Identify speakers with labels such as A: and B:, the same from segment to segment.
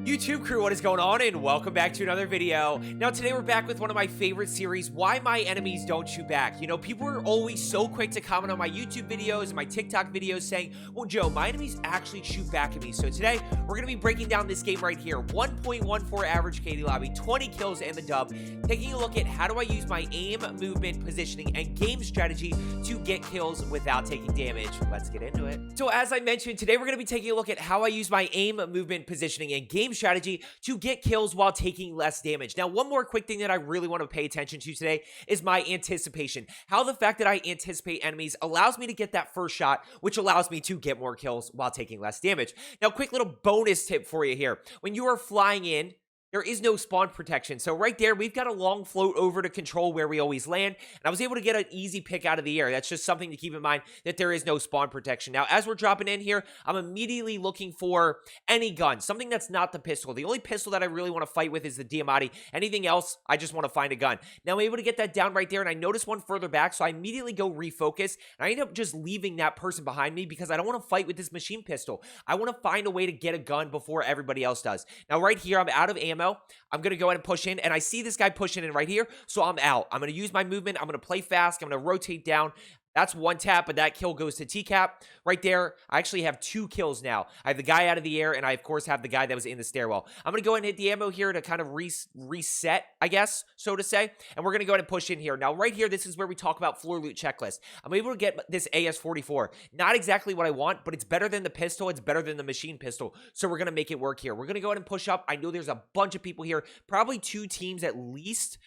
A: YouTube crew, what is going on, and welcome back to another video. Now today we're back with one of my favorite series, Why My Enemies Don't Shoot Back. You know, people are always so quick to comment on my YouTube videos and my TikTok videos saying, well, Joe, my enemies actually shoot back at me. So today we're going to be breaking down this game right here. 1.14 average KD lobby, 20 kills and the dub. Taking a look at how do I use my aim, movement, positioning, and game strategy to get kills without taking damage. Let's get into it. So as I mentioned, today we're going to be taking a look at how I use my aim, movement, positioning, and game strategy to get kills while taking less damage. Now, one more quick thing that I really want to pay attention to today is my anticipation. How the fact that I anticipate enemies allows me to get that first shot, which allows me to get more kills while taking less damage. Now, quick little bonus tip for you here. When you are flying in, there is no spawn protection. So right there, we've got a long float over to control where we always land. And I was able to get an easy pick out of the air. That's just something to keep in mind, that there is no spawn protection. Now, as we're dropping in here, I'm immediately looking for any gun, something that's not the pistol. The only pistol that I really want to fight with is the Diamatti. Anything else, I just want to find a gun. Now, I'm able to get that down right there, and I notice one further back, so I immediately go refocus. And I end up just leaving that person behind me because I don't want to fight with this machine pistol. I want to find a way to get a gun before everybody else does. Now, right here, I'm out of ammo. I'm going to go ahead and push in, and I see this guy pushing in right here, so I'm out. I'm going to use my movement. I'm going to play fast. I'm going to rotate down. That's one tap, but that kill goes to TCAP. Right there, I actually have 2 kills now. I have the guy out of the air, and I, of course, have the guy that was in the stairwell. I'm going to go ahead and hit the ammo here to kind of reset, I guess, so to say. And we're going to go ahead and push in here. Now, right here, this is where we talk about floor loot checklist. I'm able to get this AS-44. Not exactly what I want, but it's better than the pistol. It's better than the machine pistol. So we're going to make it work here. We're going to go ahead and push up. I know there's a bunch of people here, probably 2 teams at least.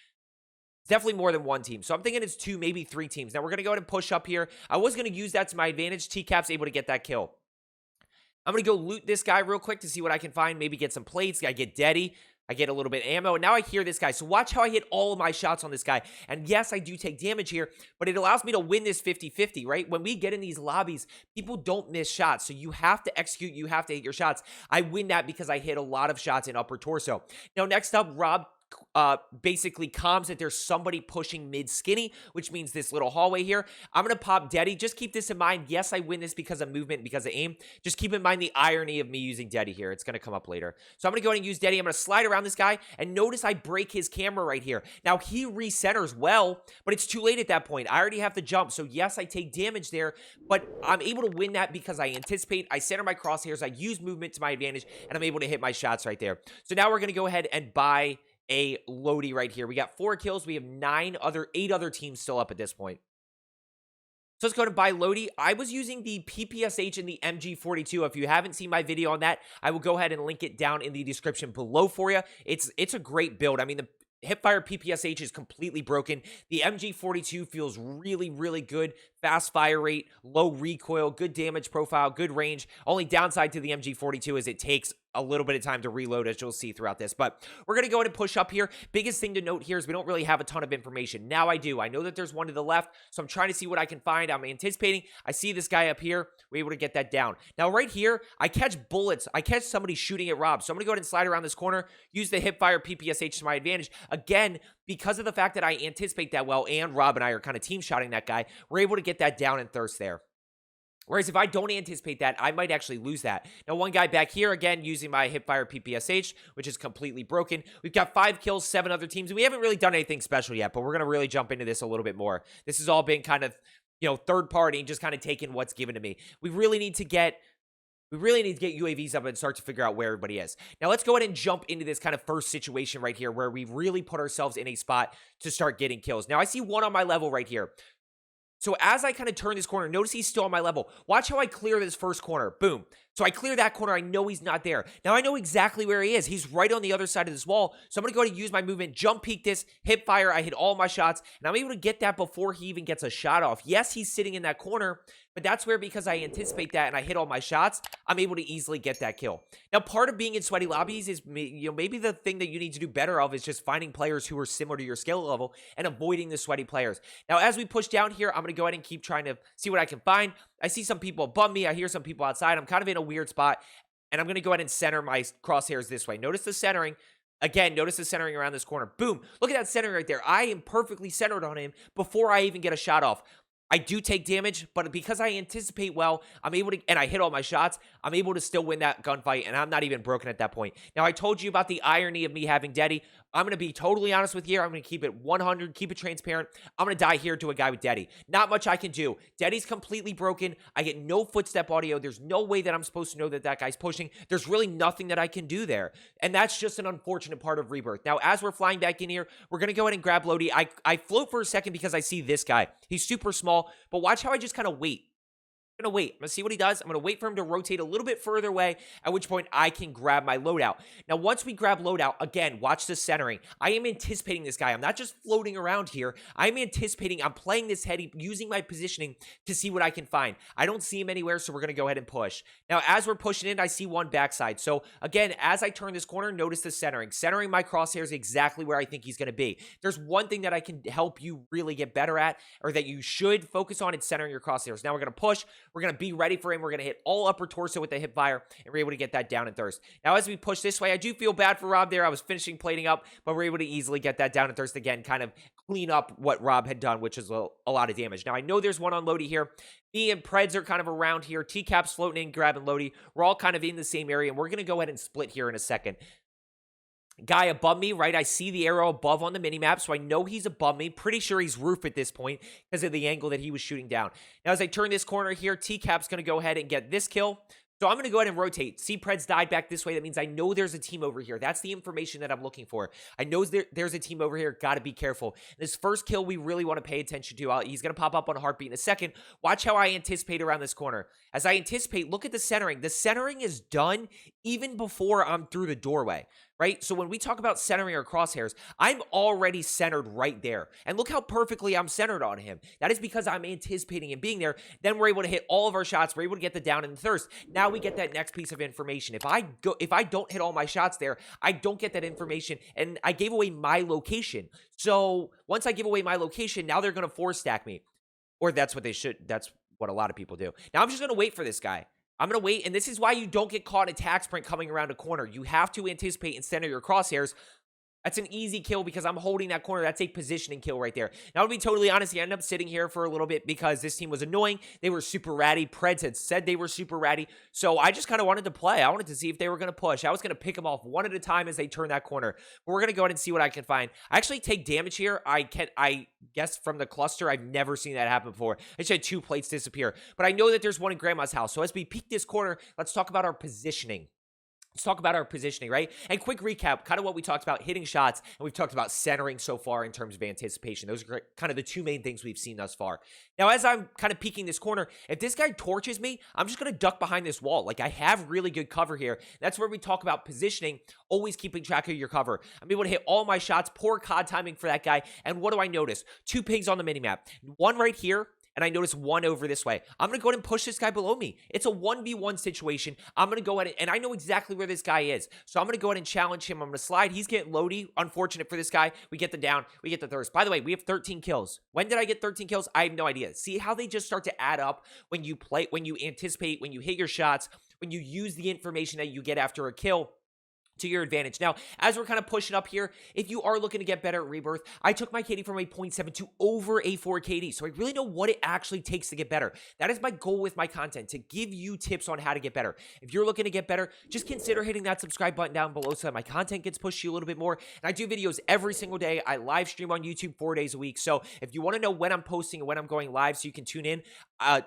A: Definitely more than 1 team. So I'm thinking it's 2, maybe 3 teams. Now we're going to go ahead and push up here. I was going to use that to my advantage. TCAP's able to get that kill. I'm going to go loot this guy real quick to see what I can find. Maybe get some plates. I get Deddy. I get a little bit of ammo. And now I hear this guy. So watch how I hit all of my shots on this guy. And yes, I do take damage here, but it allows me to win this 50-50, right? When we get in these lobbies, people don't miss shots. So you have to execute. You have to hit your shots. I win that because I hit a lot of shots in upper torso. Now, next up, Rob basically comms that there's somebody pushing mid skinny, which means this little hallway here. I'm going to pop Deddy. Just keep this in mind. Yes, I win this because of movement, because of aim. Just keep in mind the irony of me using Deddy here. It's going to come up later. So I'm going to go ahead and use Deddy. I'm going to slide around this guy, and notice I break his camera right here. Now, he recenters well, but it's too late at that point. I already have to jump. So yes, I take damage there, but I'm able to win that because I anticipate, I center my crosshairs, I use movement to my advantage, and I'm able to hit my shots right there. So now we're going to go ahead and buy a Lodi right here. We got 4 kills. We have 8 other teams still up at this point. So let's go to buy Lodi. I was using the PPSH and the MG42. If you haven't seen my video on that, I will go ahead and link it down in the description below for you. It's a great build. I mean, the Hipfire PPSH is completely broken. The MG42 feels really, really good. Fast fire rate, low recoil, good damage profile, good range. Only downside to the MG42 is it takes a little bit of time to reload, as you'll see throughout this. But we're going to go ahead and push up here. Biggest thing to note here is we don't really have a ton of information. Now I do. I know that there's one to the left, so I'm trying to see what I can find. I'm anticipating. I see this guy up here. We're able to get that down. Now right here, I catch bullets. I catch somebody shooting at Rob. So I'm going to go ahead and slide around this corner, use the Hipfire PPSH to my advantage. Again, because of the fact that I anticipate that well, and Rob and I are kind of team shotting that guy, we're able to get that down in thirst there. Whereas if I don't anticipate that, I might actually lose that. Now, one guy back here, again, using my Hipfire PPSH, which is completely broken. We've got 5 kills, 7 other teams, and we haven't really done anything special yet, but we're going to really jump into this a little bit more. This has all been kind of, you know, third party, just kind of taking what's given to me. We really need to get UAVs up and start to figure out where everybody is. Now, let's go ahead and jump into this kind of first situation right here where we really put ourselves in a spot to start getting kills. Now, I see one on my level right here. So as I kind of turn this corner, notice he's still on my level. Watch how I clear this first corner. Boom. So I clear that corner. I know he's not there. Now I know exactly where he is. He's right on the other side of this wall. So I'm going to go ahead and use my movement, jump peek this, hip fire. I hit all my shots, and I'm able to get that before he even gets a shot off. Yes, he's sitting in that corner, but that's where, because I anticipate that and I hit all my shots, I'm able to easily get that kill. Now, part of being in sweaty lobbies is, you know, maybe the thing that you need to do better of is just finding players who are similar to your skill level and avoiding the sweaty players. Now, as we push down here, I'm going to go ahead and keep trying to see what I can find. I see some people above me. I hear some people outside. I'm kind of in a weird spot, and I'm going to go ahead and center my crosshairs this way. Notice the centering. Again, notice the centering around this corner. Boom. Look at that centering right there. I am perfectly centered on him before I even get a shot off. I do take damage, but because I anticipate well, I'm able to, and I hit all my shots, I'm able to still win that gunfight, and I'm not even broken at that point. Now, I told you about the irony of me having Daddy. I'm going to be totally honest with you. I'm going to keep it 100, keep it transparent. I'm going to die here to a guy with Daddy. Not much I can do. Daddy's completely broken. I get no footstep audio. There's no way that I'm supposed to know that that guy's pushing. There's really nothing that I can do there. And that's just an unfortunate part of Rebirth. Now, as we're flying back in here, we're going to go ahead and grab Lodi. I float for a second because I see this guy. He's super small, but watch how I just kind of wait. I'm going to wait. I'm going to see what he does. I'm going to wait for him to rotate a little bit further away, at which point I can grab my loadout. Now, once we grab loadout, again, watch the centering. I am anticipating this guy. I'm not just floating around here. I'm anticipating. I'm playing this heady, using my positioning to see what I can find. I don't see him anywhere, so we're going to go ahead and push. Now, as we're pushing in, I see one backside. So, again, as I turn this corner, notice the centering. Centering my crosshairs exactly where I think he's going to be. There's one thing that I can help you really get better at, or that you should focus on, it's centering your crosshairs. Now, we're going to push. We're going to be ready for him. We're going to hit all upper torso with the hip fire, and we're able to get that down and thirst. Now, as we push this way, I do feel bad for Rob there. I was finishing plating up, but we're able to easily get that down and thirst again, kind of clean up what Rob had done, which is a lot of damage. Now, I know there's one on Lodi here. Me and Preds are kind of around here. T-Cap's floating in, grabbing Lodi. We're all kind of in the same area, and we're going to go ahead and split here in a second. Guy above me, right? I see the arrow above on the minimap, so I know he's above me. Pretty sure he's roof at this point because of the angle that he was shooting down. Now, as I turn this corner here, T-Cap's going to go ahead and get this kill. So I'm going to go ahead and rotate. See, Preds died back this way. That means I know there's a team over here. That's the information that I'm looking for. I know there's a team over here. Got to be careful. This first kill we really want to pay attention to. He's going to pop up on a heartbeat in a second. Watch how I anticipate around this corner. As I anticipate, look at the centering. The centering is done even before I'm through the doorway, right? So when we talk about centering our crosshairs, I'm already centered right there. And look how perfectly I'm centered on him. That is because I'm anticipating him being there. Then we're able to hit all of our shots. We're able to get the down and the thirst. Now we get that next piece of information. If I don't hit all my shots there, I don't get that information, and I gave away my location. So once I give away my location, now they're going to force stack me. Or that's what they should. That's what a lot of people do. Now I'm just going to wait for this guy. I'm going to wait, and this is why you don't get caught in attack sprint coming around a corner. You have to anticipate and center your crosshairs. That's an easy kill because I'm holding that corner. That's a positioning kill right there. Now, to be totally honest, I ended up sitting here for a little bit because this team was annoying. They were super ratty. Preds had said they were super ratty. So I just kind of wanted to play. I wanted to see if they were going to push. I was going to pick them off one at a time as they turn that corner. But we're going to go ahead and see what I can find. I actually take damage here. I guess from the cluster. I've never seen that happen before. I just had 2 plates disappear. But I know that there's one in Grandma's house. So as we peek this corner, let's talk about our positioning. Let's talk about our positioning, right? And quick recap, kind of what we talked about, hitting shots, and we've talked about centering so far in terms of anticipation. Those are kind of the 2 main things we've seen thus far. Now, as I'm kind of peeking this corner, if this guy torches me, I'm just going to duck behind this wall. Like, I have really good cover here. That's where we talk about positioning, always keeping track of your cover. I'm able to hit all my shots, poor COD timing for that guy, and what do I notice? 2 pigs on the minimap. One right here, and I notice one over this way. I'm going to go ahead and push this guy below me. It's a 1v1 situation. I'm going to go ahead and I know exactly where this guy is. So I'm going to go ahead and challenge him. I'm going to slide. He's getting Lodi. Unfortunate for this guy. We get the down. We get the thirst. By the way, we have 13 kills. When did I get 13 kills? I have no idea. See how they just start to add up when you play, when you anticipate, when you hit your shots, when you use the information that you get after a kill to your advantage. Now, as we're kind of pushing up here, if you are looking to get better at Rebirth, I took my KD from a 0.7 to over a 4 KD, so I really know what it actually takes to get better. That is my goal with my content, to give you tips on how to get better. If you're looking to get better, just consider hitting that subscribe button down below so that my content gets pushed to you a little bit more. And I do videos every single day. I live stream on YouTube 4 days a week, so if you want to know when I'm posting and when I'm going live so you can tune in,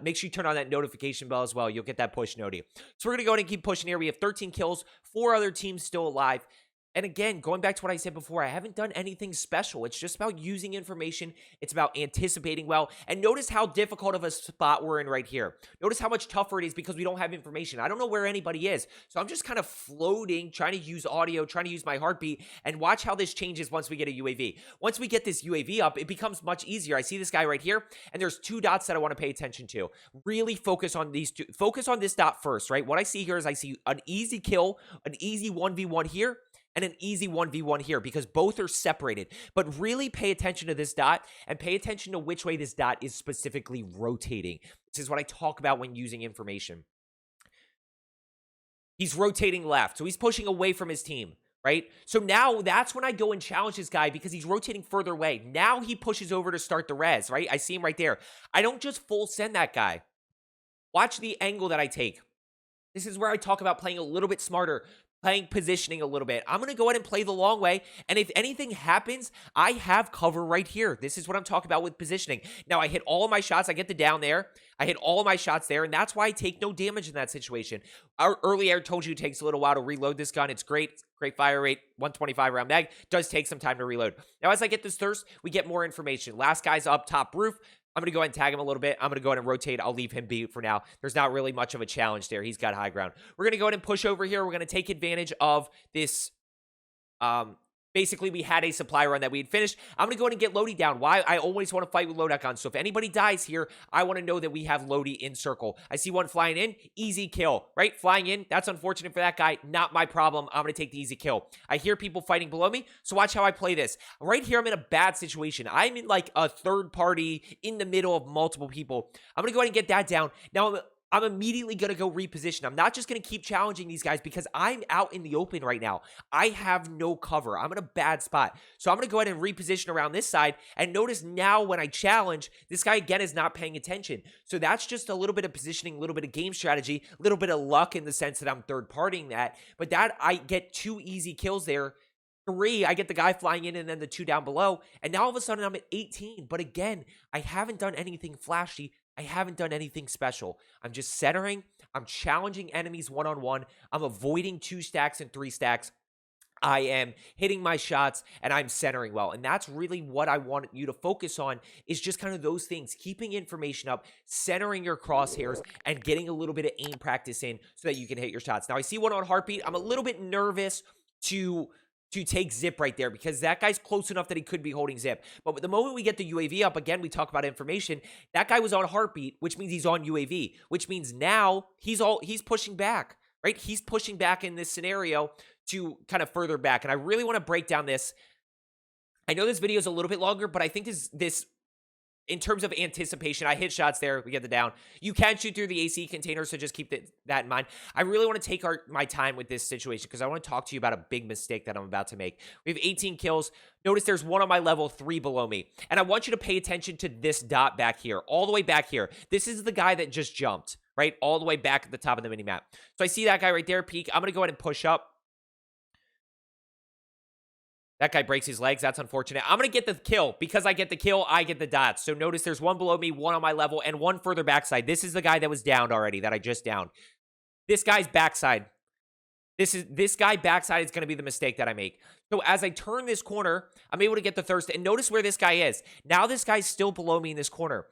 A: make sure you turn on that notification bell as well. You'll get that push noti. So we're going to go ahead and keep pushing here. We have 13 kills, 4 other teams still alive. And again, going back to what I said before, I haven't done anything special. It's just about using information. It's about anticipating well. And notice how difficult of a spot we're in right here. Notice how much tougher it is because we don't have information. I don't know where anybody is. So I'm just kind of floating, trying to use audio, trying to use my heartbeat, and watch how this changes once we get a UAV. Once we get this UAV up, it becomes much easier. I see this guy right here, and there's 2 dots that I want to pay attention to. Really focus on these 2. Focus on this dot first, right? What I see here is I see an easy kill, an easy 1v1 here, and an easy 1v1 here because both are separated. But really pay attention to this dot and pay attention to which way this dot is specifically rotating. This is what I talk about when using information. He's rotating left, so he's pushing away from his team, right? So now that's when I go and challenge this guy because he's rotating further away. Now he pushes over to start the res, right? I see him right there. I don't just full send that guy. Watch the angle that I take. This is where I talk about playing a little bit smarter, playing positioning a little bit. I'm going to go ahead and play the long way, and if anything happens, I have cover right here. This is what I'm talking about with positioning. Now, I hit all of my shots. I get the down there. I hit all of my shots there, and that's why I take no damage in that situation. Earlier, I told you it takes a little while to reload this gun. It's great. Great fire rate, 125 round mag. Does take some time to reload. Now, as I get this thirst, we get more information. Last guy's up top roof. I'm going to go ahead and tag him a little bit. I'm going to go ahead and rotate. I'll leave him be for now. There's not really much of a challenge there. He's got high ground. We're going to go ahead and push over here. We're going to take advantage of this. Basically, we had a supply run that we had finished. I'm going to go ahead and get Lodi down. Why? I always want to fight with loadout guns. So if anybody dies here, I want to know that we have Lodi in circle. I see one flying in. Easy kill, right? Flying in. That's unfortunate for that guy. Not my problem. I'm going to take the easy kill. I hear people fighting below me. So watch how I play this. Right here, I'm in a bad situation. I'm in like a third party in the middle of multiple people. I'm going to go ahead and get that down. Now, I'm immediately going to go reposition. I'm not just going to keep challenging these guys because I'm out in the open right now. I have no cover. I'm in a bad spot. So I'm going to go ahead and reposition around this side. And notice now when I challenge, this guy again is not paying attention. So that's just a little bit of positioning, a little bit of game strategy, a little bit of luck in the sense that I'm third partying that. But that I get 2 easy kills there. 3, I get the guy flying in and then the 2 down below. And now all of a sudden I'm at 18. But again, I haven't done anything flashy. I haven't done anything special. I'm just centering. I'm challenging enemies one-on-one. I'm avoiding 2 stacks and 3 stacks. I am hitting my shots and I'm centering well. And that's really what I want you to focus on is just kind of those things, keeping information up, centering your crosshairs and getting a little bit of aim practice in so that you can hit your shots. Now I see one on heartbeat. I'm a little bit nervous to take zip right there because that guy's close enough that he could be holding zip. But the moment we get the UAV up, again, we talk about information. That guy was on heartbeat, which means he's on UAV, which means now he's pushing back, right? He's pushing back in this scenario to kind of further back. And I really want to break down this. I know this video is a little bit longer, but I think this in terms of anticipation, I hit shots there. We get the down. You can shoot through the AC container, so just keep that in mind. I really want to take my time with this situation because I want to talk to you about a big mistake that I'm about to make. We have 18 kills. Notice there's one on my level, 3 below me. And I want you to pay attention to this dot back here, all the way back here. This is the guy that just jumped, right? All the way back at the top of the minimap. So I see that guy right there, peek. I'm going to go ahead and push up. That guy breaks his legs. That's unfortunate. I'm going to get the kill. Because I get the kill, I get the dots. So notice there's one below me, one on my level, and one further backside. This is the guy that was downed already, that I just downed. This guy's backside. This guy backside is going to be the mistake that I make. So as I turn this corner, I'm able to get the thirst. And notice where this guy is. Now this guy's still below me in this corner.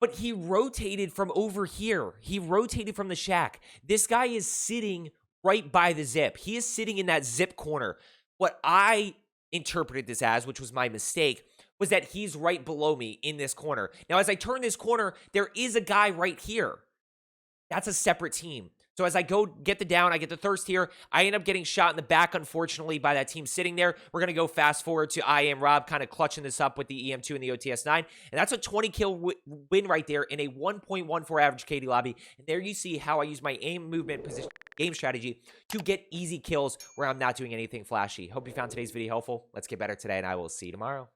A: But he rotated from over here. He rotated from the shack. This guy is sitting right by the zip. He is sitting in that zip corner. What I interpreted this as, which was my mistake, was that he's right below me in this corner. Now, as I turn this corner, there is a guy right here. That's a separate team. So as I go get the down, I get the thirst here. I end up getting shot in the back, unfortunately, by that team sitting there. We're going to go fast forward to I Am Rob kind of clutching this up with the EM2 and the OTS-9. And that's a 20-kill win right there in a 1.14 average KD lobby. And there you see how I use my aim, movement, position, game strategy to get easy kills where I'm not doing anything flashy. Hope you found today's video helpful. Let's get better today, and I will see you tomorrow.